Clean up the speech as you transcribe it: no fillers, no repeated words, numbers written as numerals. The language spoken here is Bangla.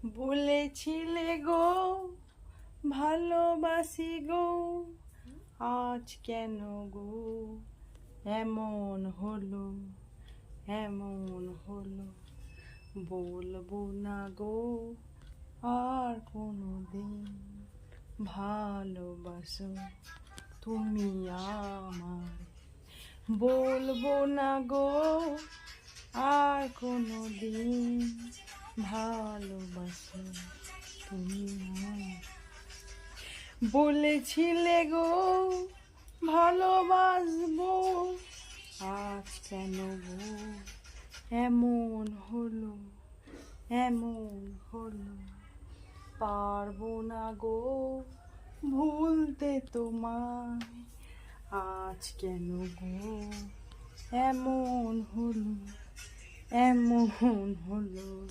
বলেছিলে গো ভালোবাসি গো, আজ কেন গো এমন হলো, এমন হলো। বলবো না গো আর কোনোদিন, ভালোবাসো তুমি আমায়। বলবো না গো আর কোনোদিন, ভালোবাসো তুমি আমায়। বলেছিলে গো ভালোবাসবো, আজ কেন গো এমন হলো, এমন হলো। পারবো না গো ভুলতে তোমায়, আজ কেন গো এমন হলো, এমন হলো।